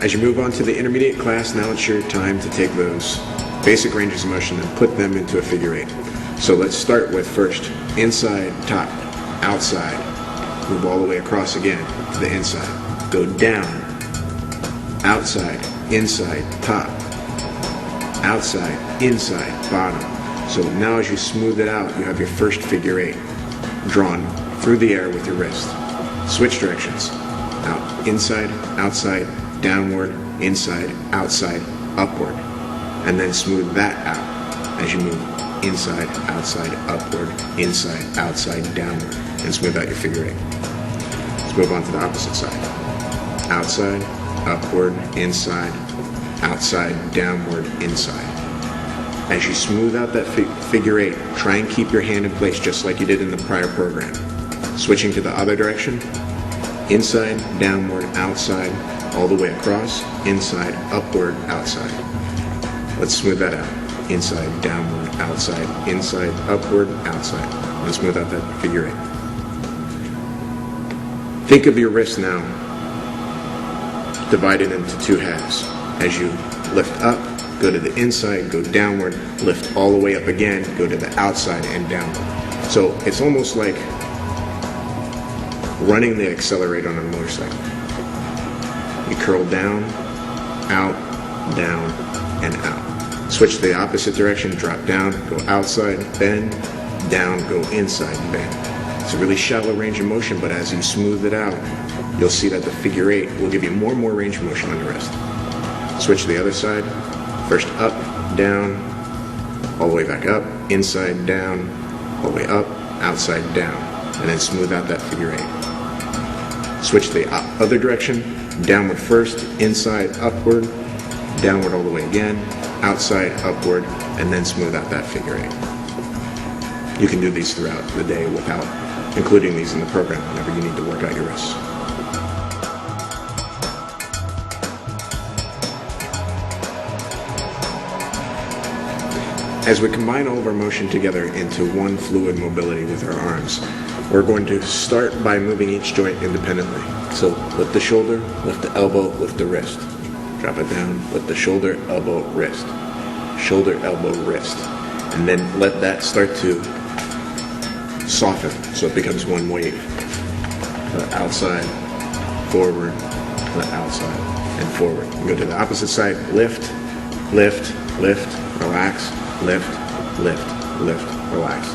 As you move on to the intermediate class, now it's your time to take those basic ranges of motion and put them into a figure eight. So let's start with first inside, top, outside, move all the way across again to the inside, go down, outside, inside, top, outside, inside, bottom. So now as you smooth it out, you have your first figure eight drawn through the air with your wrist. Switch directions, out, inside, outside, downward, inside, outside, upward, and then smooth that out as you move inside, outside, upward, inside, outside, downward, and smooth out your figure eight. Let's move on to the opposite side. Outside, upward, inside, outside, downward, inside. As you smooth out that figure eight, try and keep your hand in place just like you did in the prior program. Switching to the other direction, inside, downward, outside, all the way across, inside, upward, outside. Let's smooth that out. Inside, downward, outside, inside, upward, outside. Let's smooth out that figure eight. Think of your wrist now divided into two halves. As you lift up, go to the inside, go downward, lift all the way up again, go to the outside and downward. So it's almost like running the accelerator on a motorcycle. You curl down, out, down, and out. Switch to the opposite direction, drop down, go outside, bend, down, go inside, bend. It's a really shallow range of motion, but as you smooth it out, you'll see that the figure eight will give you more and more range of motion on your wrist. Switch to the other side. First up, down, all the way back up, inside, down, all the way up, outside, down, and then smooth out that figure eight. Switch to the other direction, downward first, inside, upward, downward all the way again, outside, upward, and then smooth out that figure eight. You can do these throughout the day without including these in the program whenever you need to work out your wrists. As we combine all of our motion together into one fluid mobility with our arms, we're going to start by moving each joint independently. So lift the shoulder, lift the elbow, lift the wrist. Drop it down, lift the shoulder, elbow, wrist. Shoulder, elbow, wrist. And then let that start to soften so it becomes one wave. The outside, forward, the outside, and forward. We go to the opposite side, lift, lift, lift, relax. Lift, lift, lift, relax.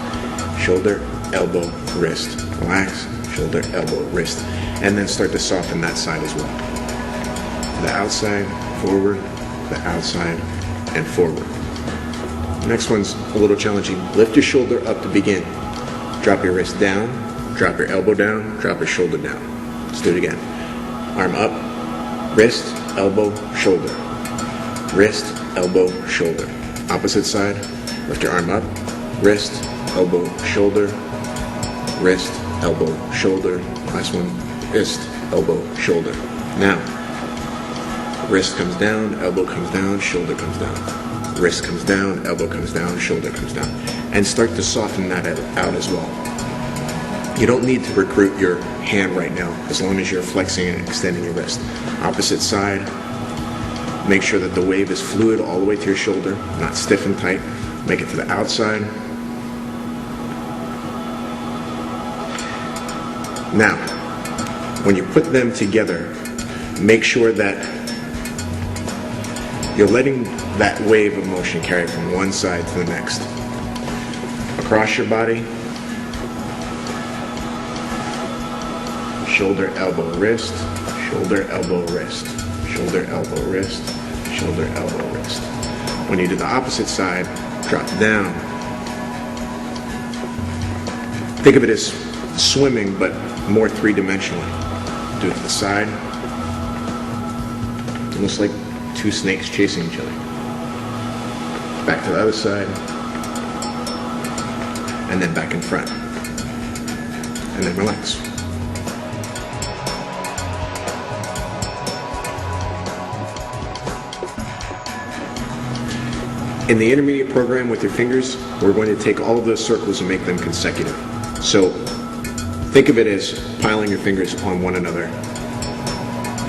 Shoulder, elbow, wrist, relax. Shoulder, elbow, wrist. And then start to soften that side as well. The outside, forward, the outside, and forward. Next one's a little challenging. Lift your shoulder up to begin. Drop your wrist down, drop your elbow down, drop your shoulder down. Let's do it again. Arm up, wrist, elbow, shoulder. Wrist, elbow, shoulder. Opposite side, lift your arm up, wrist, elbow, shoulder, wrist, elbow, shoulder. Last one, wrist, elbow, shoulder. Now, wrist comes down, elbow comes down, shoulder comes down. Wrist comes down, elbow comes down, shoulder comes down. And start to soften that out as well. You don't need to recruit your hand right now, as long as you're flexing and extending your wrist. Opposite side, make sure that the wave is fluid all the way to your shoulder, not stiff and tight. Make it to the outside. Now, when you put them together, make sure that you're letting that wave of motion carry from one side to the next. Across your body, shoulder, elbow, wrist, shoulder, elbow, wrist. Shoulder, elbow, wrist, shoulder, elbow, wrist. When you do the opposite side, drop down. Think of it as swimming, but more three-dimensionally. Do it to the side. Almost like two snakes chasing each other. Back to the other side. And then back in front. And then relax. In the intermediate program with your fingers, we're going to take all of those circles and make them consecutive. So think of it as piling your fingers on one another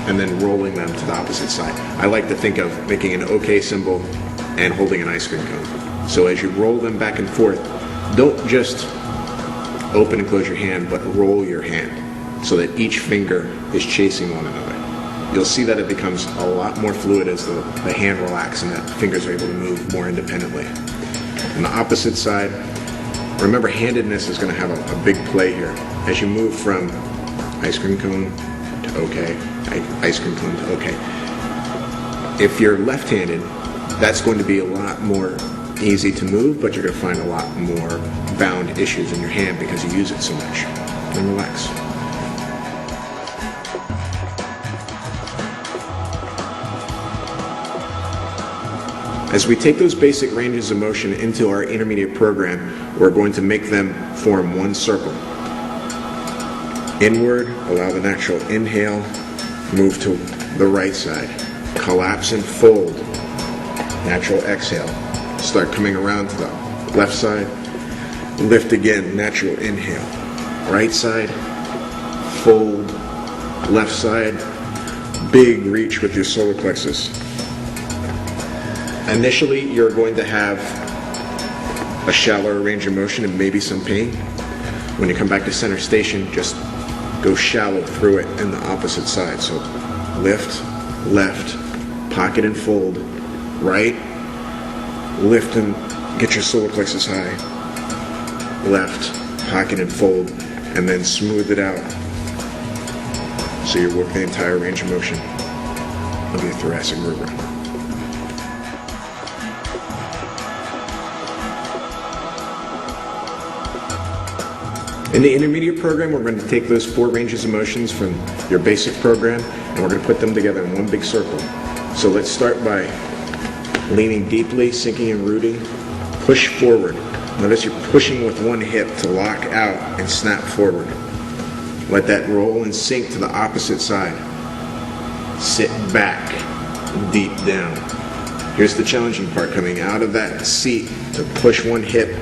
and then rolling them to the opposite side. I like to think of making an OK symbol and holding an ice cream cone. So as you roll them back and forth, don't just open and close your hand, but roll your hand so that each finger is chasing one another. You'll see that it becomes a lot more fluid as the hand relaxes and that fingers are able to move more independently. On the opposite side, remember handedness is going to have a big play here. As you move from ice cream cone to OK, ice cream cone to OK. If you're left-handed, that's going to be a lot more easy to move, but you're going to find a lot more bound issues in your hand because you use it so much. And relax. As we take those basic ranges of motion into our intermediate program, we're going to make them form one circle. Inward, allow the natural inhale, move to the right side. Collapse and fold, natural exhale. Start coming around to the left side. Lift again, natural inhale. Right side, fold, left side, big reach with your solar plexus. Initially, you're going to have a shallower range of motion and maybe some pain. When you come back to center station, just go shallow through it in the opposite side. So lift, left, pocket and fold, right, lift and get your solar plexus high, left, pocket and fold, and then smooth it out so you work the entire range of motion of your thoracic vertebra. In the intermediate program, we're going to take those 4 ranges of motions from your basic program and we're going to put them together in one big circle. So let's start by leaning deeply, sinking and rooting. Push forward. Notice you're pushing with one hip to lock out and snap forward. Let that roll and sink to the opposite side. Sit back, deep down. Here's the challenging part, coming out of that seat to push one hip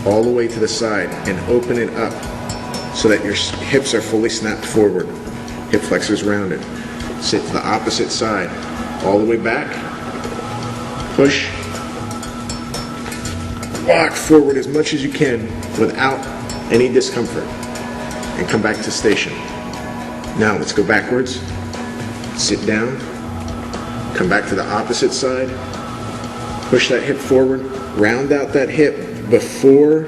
all the way to the side and open it up so that your hips are fully snapped forward, hip flexors rounded. Sit to the opposite side, all the way back, push, walk forward as much as you can without any discomfort, and come back to station. Now let's go backwards, sit down, come back to the opposite side, push that hip forward, round out that hip before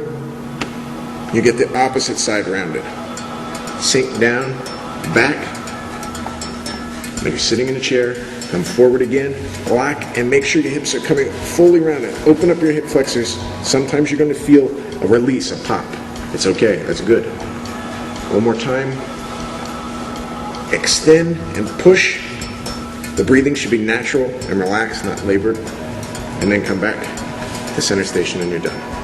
you get the opposite side rounded. Sink down, back. When you're sitting in a chair, come forward again, lock, and make sure your hips are coming fully rounded. Open up your hip flexors. Sometimes you're going to feel a release, a pop. It's okay, that's good. One more time. Extend and push. The breathing should be natural and relaxed, not labored. And then come back to center station and you're done.